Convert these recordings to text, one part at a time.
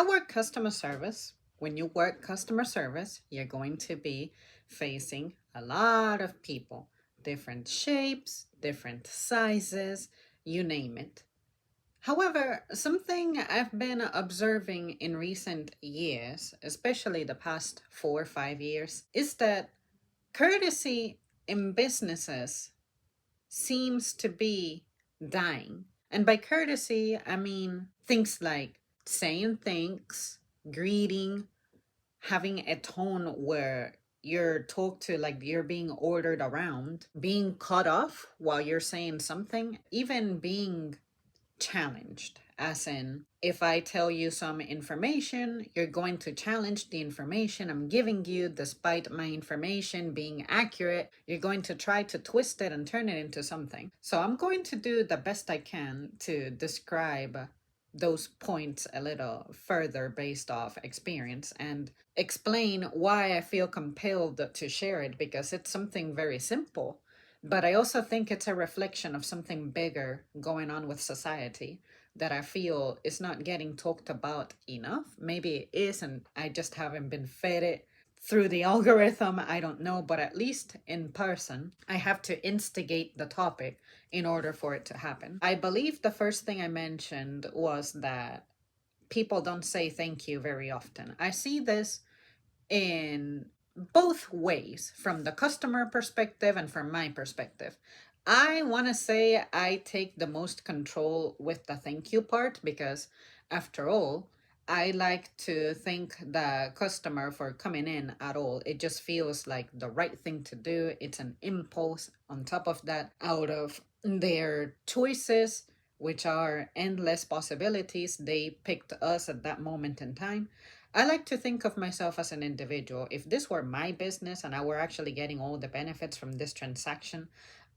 I work customer service. When you work customer service, you're going to be facing a lot of people, different shapes, different sizes, you name it. However, something I've been observing in recent years, especially the past 4 or 5 years, is that courtesy in businesses seems to be dying. And by courtesy, I mean things like saying thanks, greeting, having a tone where you're talked to like you're being ordered around, being cut off while you're saying something, even being challenged. As in, if I tell you some information, you're going to challenge the information I'm giving you, despite my information being accurate. You're going to try to twist it and turn it into something. So I'm going to do the best I can to describe those points a little further based off experience and explain why I feel compelled to share it, because it's something very simple, but I also think it's a reflection of something bigger going on with society that I feel is not getting talked about enough. Maybe it is, and I just haven't been fed it through the algorithm. I don't know, but at least in person, I have to instigate the topic in order for it to happen. I believe the first thing I mentioned was that people don't say thank you very often. I see this in both ways, from the customer perspective and from my perspective. I want to say I take the most control with the thank you part because, after all, I like to thank the customer for coming in at all. It just feels like the right thing to do. It's an impulse. On top of that, out of their choices, which are endless possibilities, they picked us at that moment in time. I like to think of myself as an individual. If this were my business and I were actually getting all the benefits from this transaction,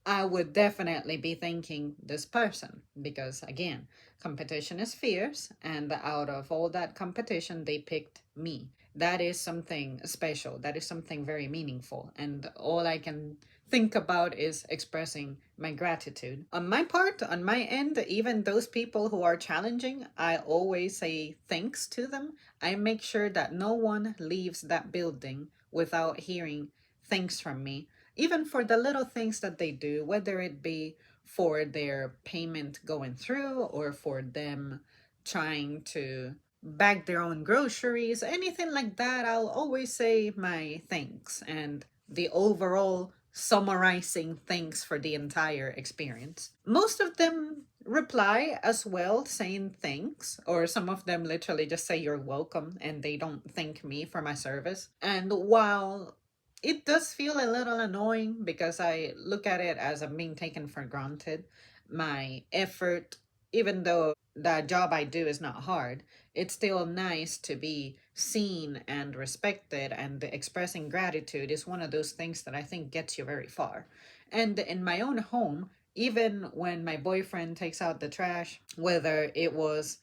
I would definitely be thanking this person because, again, competition is fierce, and out of all that competition, they picked me. That is something special. That is something very meaningful. And all I can think about is expressing my gratitude. On my part, on my end, even those people who are challenging, I always say thanks to them. I make sure that no one leaves that building without hearing thanks from me, even for the little things that they do, whether it be for their payment going through or for them trying to bag their own groceries, anything like that. I'll always say my thanks and the overall summarizing thanks for the entire experience. Most of them reply as well, saying thanks, or some of them literally just say you're welcome and they don't thank me for my service. And while it does feel a little annoying because I look at it as I'm being taken for granted, my effort, even though the job I do is not hard, it's still nice to be seen and respected, and expressing gratitude is one of those things that I think gets you very far. And in my own home, even when my boyfriend takes out the trash, whether it was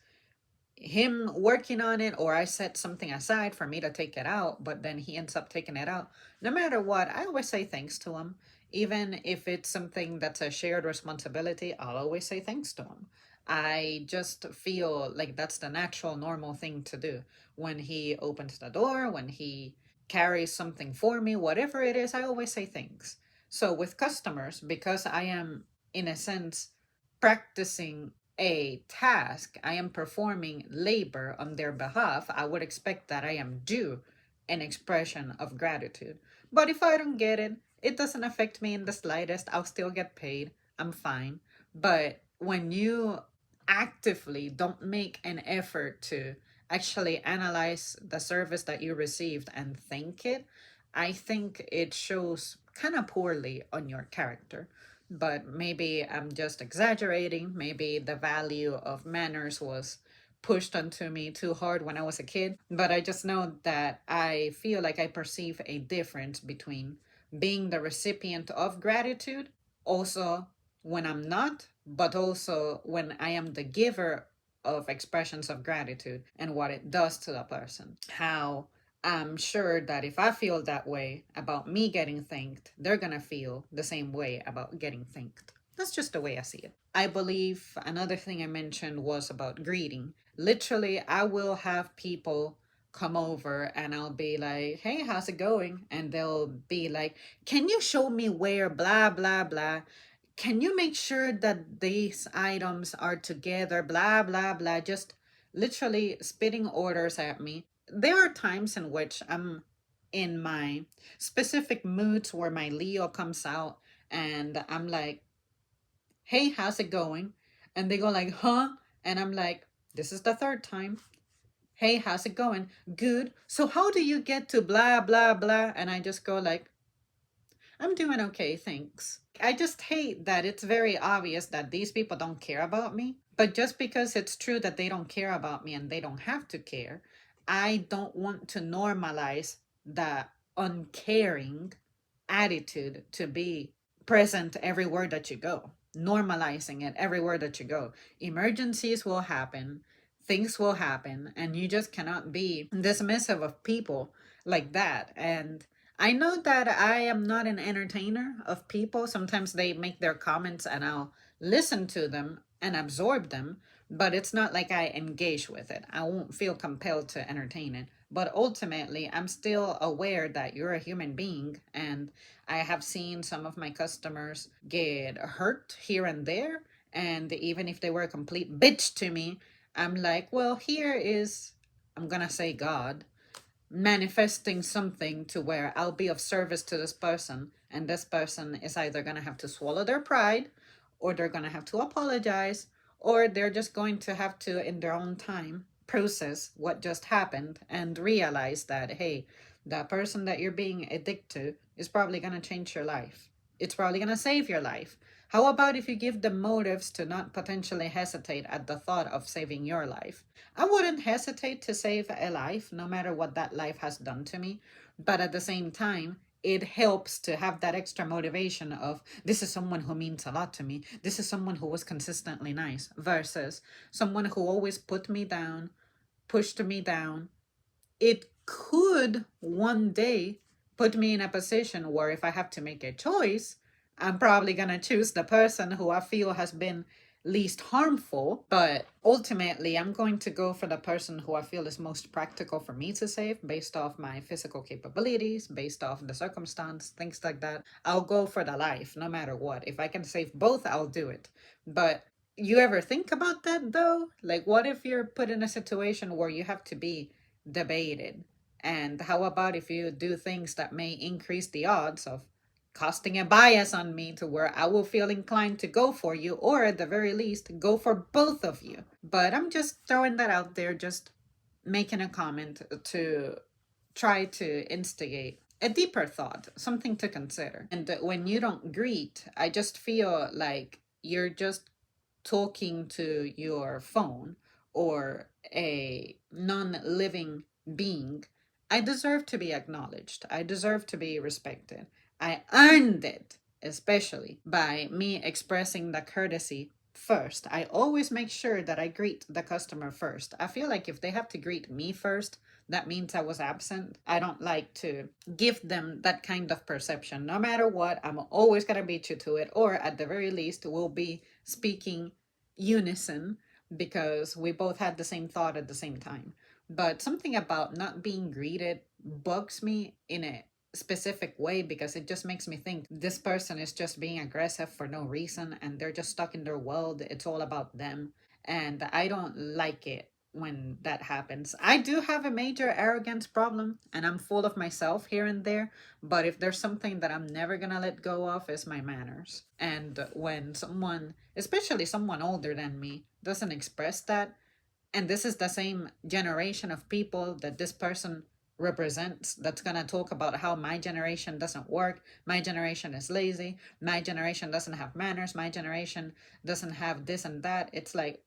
him working on it or I set something aside for me to take it out, but then he ends up taking it out. No matter what, I always say thanks to him. Even if it's something that's a shared responsibility, I'll always say thanks to him. I just feel like that's the natural, normal thing to do. When he opens the door, when he carries something for me, whatever it is, I always say thanks. So with customers, because I am, in a sense, practicing a task, I am performing labor on their behalf, I would expect that I am due an expression of gratitude. But if I don't get it, it doesn't affect me in the slightest. I'll still get paid. I'm fine. But when you actively don't make an effort to actually analyze the service that you received and thank it, I think it shows kind of poorly on your character. But maybe I'm just exaggerating. Maybe the value of manners was pushed onto me too hard when I was a kid. But I just know that I feel like I perceive a difference between being the recipient of gratitude, also when I'm not, but also when I am the giver of expressions of gratitude and what it does to the person. How I'm sure that if I feel that way about me getting thanked, they're gonna feel the same way about getting thanked. That's just the way I see it. I believe another thing I mentioned was about greeting. Literally, I will have people come over and I'll be like, hey, how's it going? And they'll be like, can you show me where blah, blah, blah? Can you make sure that these items are together? Blah, blah, blah. Just literally spitting orders at me. There are times in which I'm in my specific moods where my Leo comes out and I'm like, hey, how's it going? And they go like, huh? And I'm like, this is the third time. Hey, how's it going? Good. So how do you get to blah, blah, blah? And I just go like, I'm doing okay, thanks. I just hate that it's very obvious that these people don't care about me. But just because it's true that they don't care about me and they don't have to care, I don't want to normalize the uncaring attitude to be present everywhere that you go, normalizing it everywhere that you go. Emergencies will happen, things will happen, and you just cannot be dismissive of people like that. And I know that I am not an entertainer of people. Sometimes they make their comments and I'll listen to them and absorb them, but it's not like I engage with it. I won't feel compelled to entertain it. But ultimately, I'm still aware that you're a human being, and I have seen some of my customers get hurt here and there. And even if they were a complete bitch to me, I'm like, well, here is, I'm gonna say God, manifesting something to where I'll be of service to this person, and this person is either going to have to swallow their pride, or they're going to have to apologize, or they're just going to have to, in their own time, process what just happened and realize that, hey, that person that you're being addicted to is probably going to change your life. It's probably going to save your life. How about if you give them motives to not potentially hesitate at the thought of saving your life? I wouldn't hesitate to save a life, no matter what that life has done to me. But at the same time, it helps to have that extra motivation of this is someone who means a lot to me. This is someone who was consistently nice versus someone who always put me down, pushed me down. It could one day put me in a position where if I have to make a choice, I'm probably going to choose the person who I feel has been least harmful. But ultimately, I'm going to go for the person who I feel is most practical for me to save based off my physical capabilities, based off the circumstance, things like that. I'll go for the life no matter what. If I can save both, I'll do it. But you ever think about that though? Like, what if you're put in a situation where you have to be debated? And how about if you do things that may increase the odds of casting a bias on me to where I will feel inclined to go for you, or at the very least, go for both of you? But I'm just throwing that out there, just making a comment to try to instigate a deeper thought, something to consider. And when you don't greet, I just feel like you're just talking to your phone or a non living being. I deserve to be acknowledged. I deserve to be respected. I earned it, especially by me expressing the courtesy first. I always make sure that I greet the customer first. I feel like if they have to greet me first, that means I was absent. I don't like to give them that kind of perception. No matter what, I'm always going to beat you to it, or at the very least, we'll be speaking unison because we both had the same thought at the same time. But something about not being greeted bugs me in a specific way because it just makes me think this person is just being aggressive for no reason and they're just stuck in their world. It's all about them. And I don't like it when that happens. I do have a major arrogance problem and I'm full of myself here and there, but if there's something that I'm never gonna let go of is my manners. And when someone, especially someone older than me, doesn't express that, and this is the same generation of people that this person represents that's going to talk about how my generation doesn't work, my generation is lazy, my generation doesn't have manners, my generation doesn't have this and that. It's like,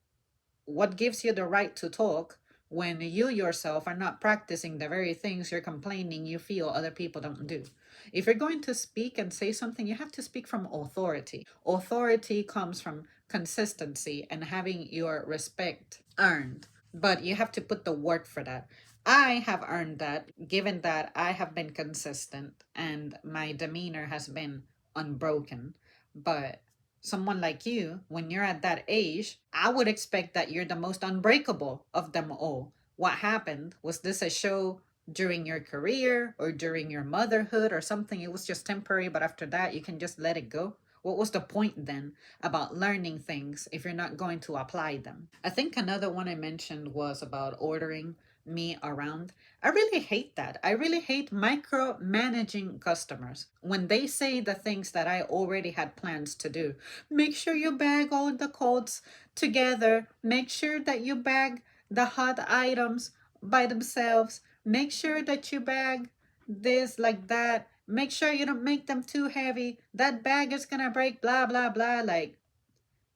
what gives you the right to talk when you yourself are not practicing the very things you're complaining you feel other people don't do? If you're going to speak and say something, you have to speak from authority. Authority comes from consistency and having your respect earned, but you have to put the work for that. I have earned that given that I have been consistent and my demeanor has been unbroken. But someone like you, when you're at that age, I would expect that you're the most unbreakable of them all. What happened? Was this a show during your career or during your motherhood or something? It was just temporary, but after that, you can just let it go. What was the point then about learning things if you're not going to apply them? I think another one I mentioned was about ordering me around. I really hate that. I really hate micromanaging customers when they say the things that I already had plans to do. Make sure you bag all the codes together. Make sure that you bag the hot items by themselves. Make sure that you bag this like that. Make sure you don't make them too heavy. That bag is gonna break, blah, blah, blah. Like,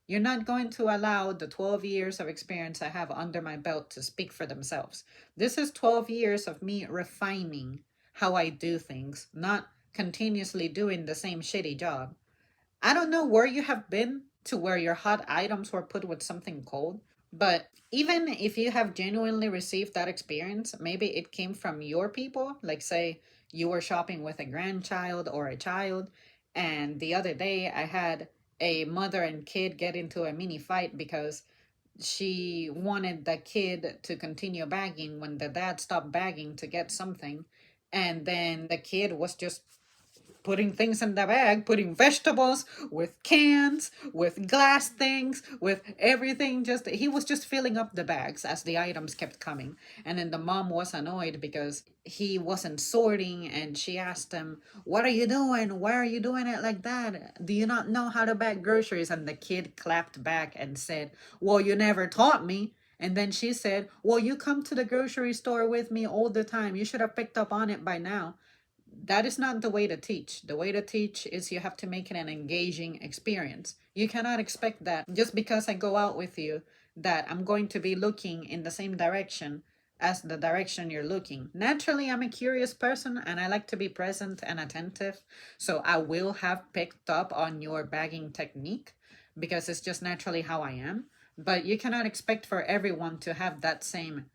you're not going to allow the 12 years of experience I have under my belt to speak for themselves. This is 12 years of me refining how I do things, not continuously doing the same shitty job. I don't know where you have been to where your hot items were put with something cold, but even if you have genuinely received that experience, maybe it came from your people. Like, say, you were shopping with a grandchild or a child, and the other day I had a mother and kid get into a mini fight because she wanted the kid to continue bagging when the dad stopped bagging to get something. And then the kid was just putting things in the bag, putting vegetables with cans, with glass things, with everything. Just he was just filling up the bags as the items kept coming. And then the mom was annoyed because he wasn't sorting, and she asked him, "What are you doing? Why are you doing it like that? Do you not know how to bag groceries?" And the kid clapped back and said, "Well, you never taught me." And then she said, "Well, you come to the grocery store with me all the time. You should have picked up on it by now." That is not the way to teach. The way to teach is you have to make it an engaging experience. You cannot expect that just because I go out with you that I'm going to be looking in the same direction as the direction you're looking. Naturally, I'm a curious person and I like to be present and attentive. So I will have picked up on your bagging technique because it's just naturally how I am. But you cannot expect for everyone to have that same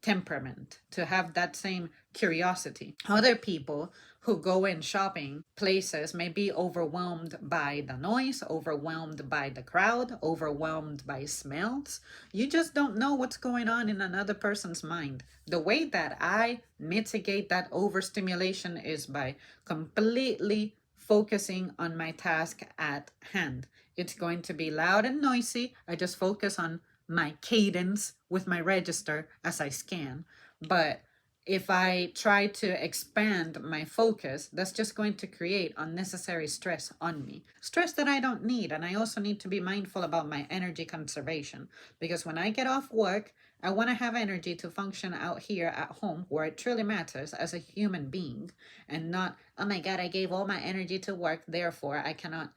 temperament, to have that same curiosity. Other people who go in shopping places may be overwhelmed by the noise, overwhelmed by the crowd, overwhelmed by smells. You just don't know what's going on in another person's mind. The way that I mitigate that overstimulation is by completely focusing on my task at hand. It's going to be loud and noisy. I just focus on my cadence with my register as I scan. But if I try to expand my focus, that's just going to create unnecessary stress on me. Stress that I don't need. And I also need to be mindful about my energy conservation. Because when I get off work, I want to have energy to function out here at home where it truly matters as a human being. And not, oh my God, I gave all my energy to work, therefore I cannot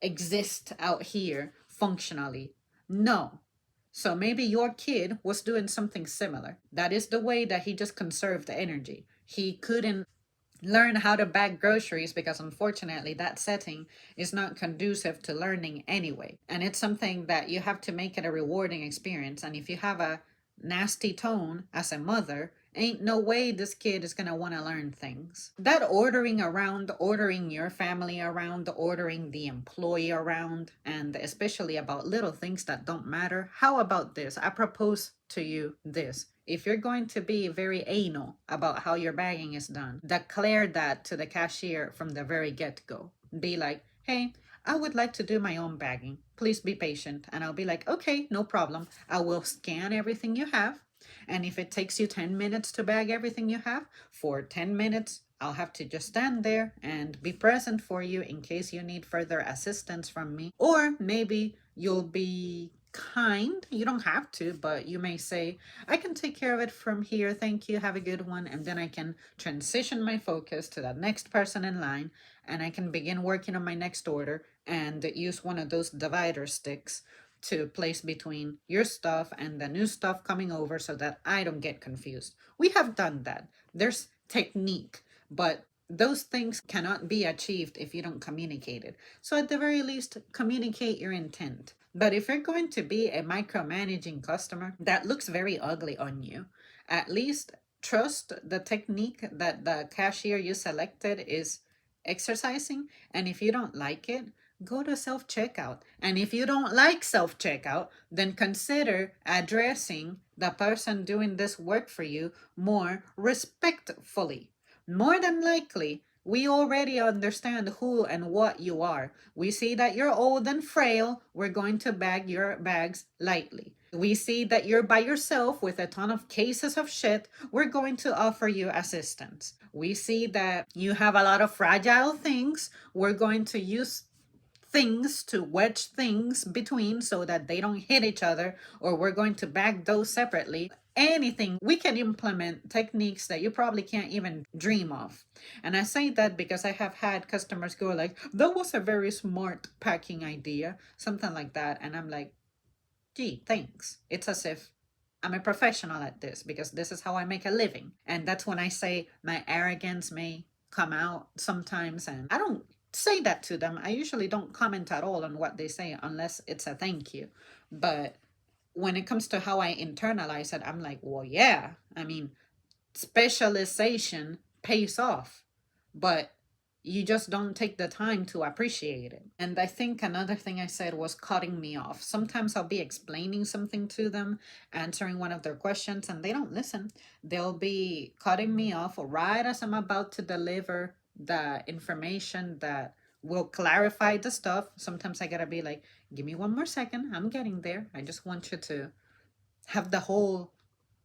exist out here functionally. No, so maybe your kid was doing something similar. That is the way that he just conserved the energy. He couldn't learn how to bag groceries because unfortunately that setting is not conducive to learning anyway. And it's something that you have to make it a rewarding experience. And if you have a nasty tone as a mother, ain't no way this kid is gonna want to learn things. That ordering around, ordering your family around, ordering the employee around, and especially about little things that don't matter. How about this? I propose to you this. If you're going to be very anal about how your bagging is done, declare that to the cashier from the very get-go. Be like, "Hey, I would like to do my own bagging. Please be patient." And I'll be like, "Okay, no problem. I will scan everything you have. And if it takes you 10 minutes to bag everything you have, for 10 minutes, I'll have to just stand there and be present for you in case you need further assistance from me." Or maybe you'll be kind. You don't have to, but you may say, "I can take care of it from here. Thank you. Have a good one." And then I can transition my focus to the next person in line and I can begin working on my next order and use one of those divider sticks to place between your stuff and the new stuff coming over so that I don't get confused. We have done that. There's technique, but those things cannot be achieved if you don't communicate it. So at the very least, communicate your intent. But if you're going to be a micromanaging customer, that looks very ugly on you. At least trust the technique that the cashier you selected is exercising. And if you don't like it, go to self checkout. And if you don't like self checkout, then consider addressing the person doing this work for you more respectfully. More than likely, we already understand who and what you are. We see that you're old and frail. We're going to bag your bags lightly. We see that you're by yourself with a ton of cases of shit. We're going to offer you assistance. We see that you have a lot of fragile things. We're going to use things to wedge things between so that they don't hit each other, or we're going to bag those separately. Anything, we can implement techniques that you probably can't even dream of. And I say that because I have had customers go like, that was a very smart packing idea, something like that. And I'm like, gee, thanks. It's as if I'm a professional at this because this is how I make a living. And that's when I say my arrogance may come out sometimes. And I don't say that to them. I usually don't comment at all on what they say unless it's a thank you. But when it comes to how I internalize it, I'm like, well, yeah. I mean, specialization pays off. But you just don't take the time to appreciate it. And I think another thing I said was cutting me off. Sometimes I'll be explaining something to them, answering one of their questions, and they don't listen. They'll be cutting me off right as I'm about to deliver the information that will clarify the stuff. Sometimes I gotta be like, give me one more second. I'm getting there. I just want you to have the whole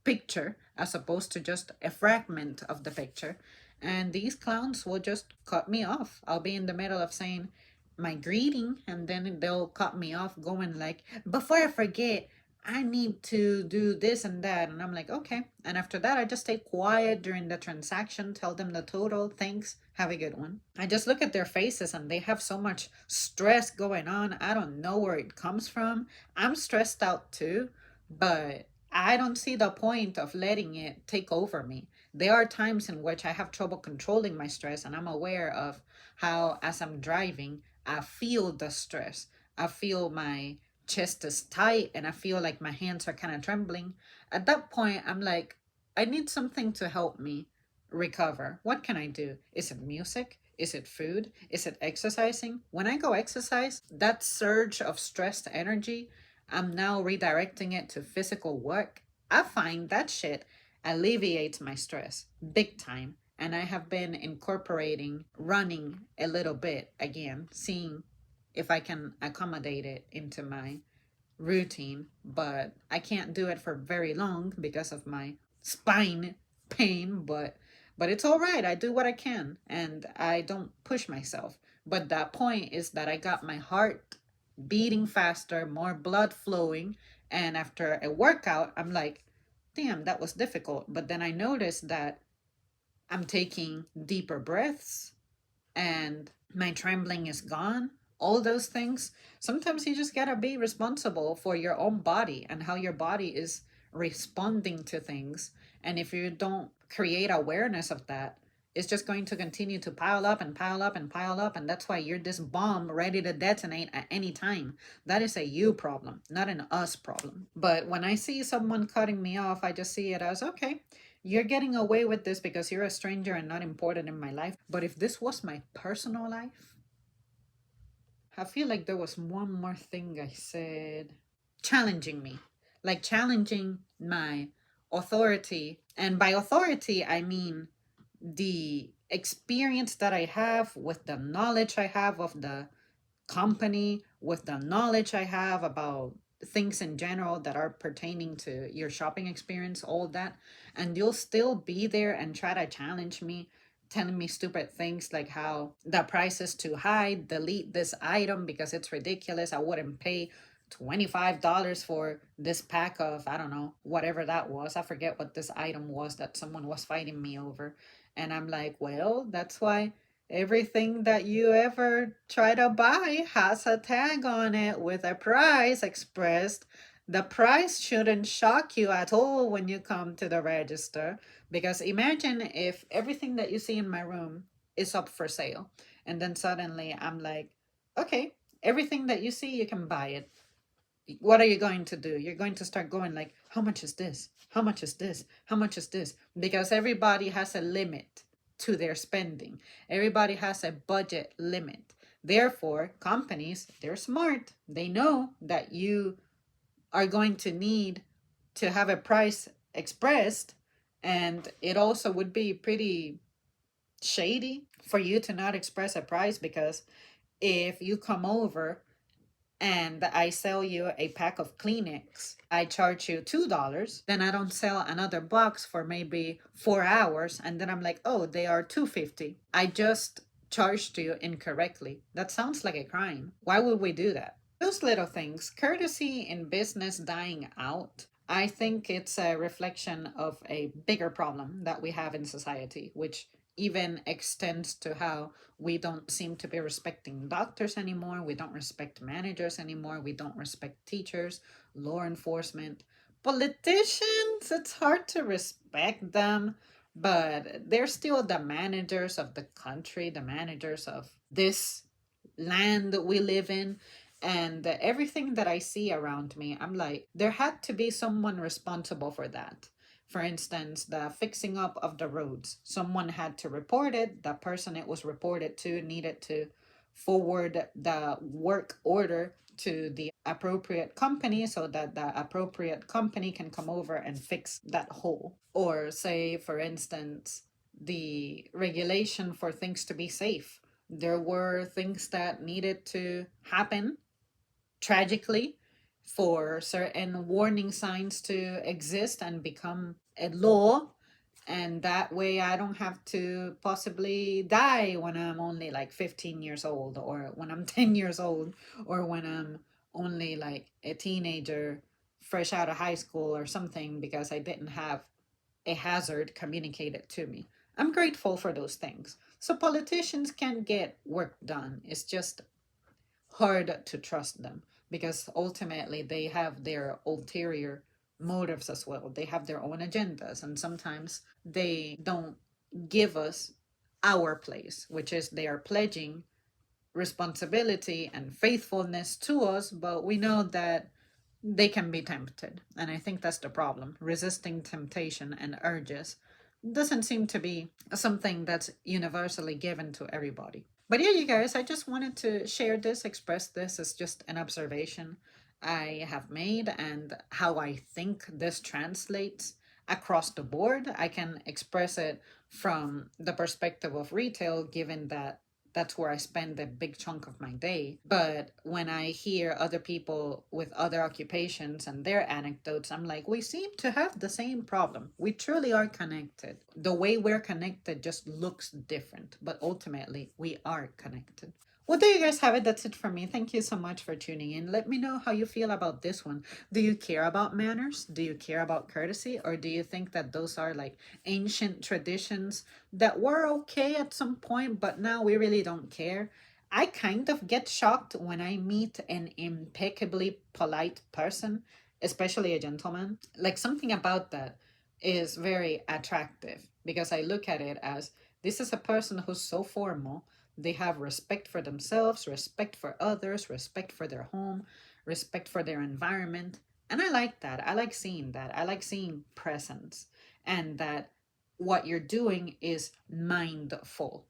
picture as opposed to just a fragment of the picture. And these clowns will just cut me off. I'll be in the middle of saying my greeting, and then they'll cut me off, going like, before I forget, I need to do this and that. And I'm like, okay. And after that, I just stay quiet during the transaction, tell them the total, thanks, have a good one. I just look at their faces and they have so much stress going on. I don't know where it comes from. I'm stressed out too, but I don't see the point of letting it take over me. There are times in which I have trouble controlling my stress, and I'm aware of how, as I'm driving, I feel the stress. I feel my chest is tight and I feel like my hands are kind of trembling. At that point, I'm like, I need something to help me recover. What can I do? Is it music? Is it food? Is it exercising? When I go exercise, that surge of stressed energy, I'm now redirecting it to physical work. I find that shit alleviates my stress big time. And I have been incorporating running a little bit again, seeing if I can accommodate it into my routine. But I can't do it for very long because of my spine pain. But it's all right. I do what I can and I don't push myself. But that point is that I got my heart beating faster, more blood flowing. And after a workout, I'm like, damn, that was difficult. But then I noticed that I'm taking deeper breaths and my trembling is gone. All those things. Sometimes you just gotta be responsible for your own body and how your body is responding to things. And if you don't create awareness of that, it's just going to continue to pile up and pile up and pile up. And that's why you're this bomb ready to detonate at any time. That is a you problem, not an us problem. But when I see someone cutting me off, I just see it as, okay, you're getting away with this because you're a stranger and not important in my life. But if this was my personal life, I feel like there was one more thing I said. Challenging me. Like challenging my authority. And by authority, I mean the experience that I have with the knowledge I have of the company, with the knowledge I have about things in general that are pertaining to your shopping experience, all that. And you'll still be there and try to challenge me, telling me stupid things like how the price is too high, delete this item because it's ridiculous. I wouldn't pay $25 for this pack of, I don't know, whatever that was. I forget what this item was that someone was fighting me over. And I'm like, well, that's why everything that you ever try to buy has a tag on it with a price expressed. The price shouldn't shock you at all when you come to the register. Because imagine if everything that you see in my room is up for sale. And then suddenly I'm like, okay, everything that you see, you can buy it. What are you going to do? You're going to start going like, how much is this? How much is this? How much is this? Because everybody has a limit to their spending. Everybody has a budget limit. Therefore, companies, they're smart. They know that you are going to need to have a price expressed, and it also would be pretty shady for you to not express a price, because if you come over and I sell you a pack of Kleenex, I charge you $2, then I don't sell another box for maybe 4 hours, and then I'm like, oh, they are 250. I just charged you incorrectly. That sounds like a crime. Why would we do that? Those little things, courtesy in business dying out, I think it's a reflection of a bigger problem that we have in society, which even extends to how we don't seem to be respecting doctors anymore. We don't respect managers anymore. We don't respect teachers, law enforcement, politicians. It's hard to respect them, but they're still the managers of the country, the managers of this land that we live in. And everything that I see around me, I'm like, there had to be someone responsible for that. For instance, the fixing up of the roads, someone had to report it. The person it was reported to needed to forward the work order to the appropriate company so that the appropriate company can come over and fix that hole. Or, say, for instance, the regulation for things to be safe. There were things that needed to happen tragically for certain warning signs to exist and become a law. And that way I don't have to possibly die when I'm only like 15 years old, or when I'm 10 years old, or when I'm only like a teenager fresh out of high school or something, because I didn't have a hazard communicated to me. I'm grateful for those things. So politicians can get work done. It's just hard to trust them, because ultimately they have their ulterior motives as well. They have their own agendas, and sometimes they don't give us our place, which is they are pledging responsibility and faithfulness to us, but we know that they can be tempted. And I think that's the problem. Resisting temptation and urges doesn't seem to be something that's universally given to everybody. But yeah, you guys, I just wanted to share this, express this as just an observation I have made, and how I think this translates across the board. I can express it from the perspective of retail, given that that's where I spend a big chunk of my day. But when I hear other people with other occupations and their anecdotes, I'm like, we seem to have the same problem. We truly are connected. The way we're connected just looks different, but ultimately, we are connected. Well, there you guys have it. That's it for me. Thank you so much for tuning in. Let me know how you feel about this one. Do you care about manners? Do you care about courtesy? Or do you think that those are like ancient traditions that were okay at some point, but now we really don't care? I kind of get shocked when I meet an impeccably polite person, especially a gentleman. Like, something about that is very attractive, because I look at it as, this is a person who's so formal. They have respect for themselves, respect for others, respect for their home, respect for their environment. And I like that. I like seeing that. I like seeing presence, and that what you're doing is mindful,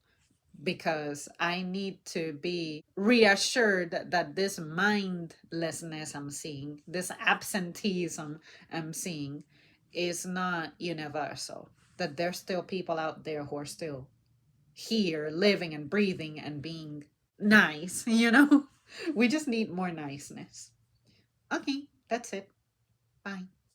because I need to be reassured that this mindlessness I'm seeing, this absenteeism I'm seeing, is not universal. That there's still people out there who are still here, living and breathing and being nice, you know? We just need more niceness. Okay, that's it. Bye.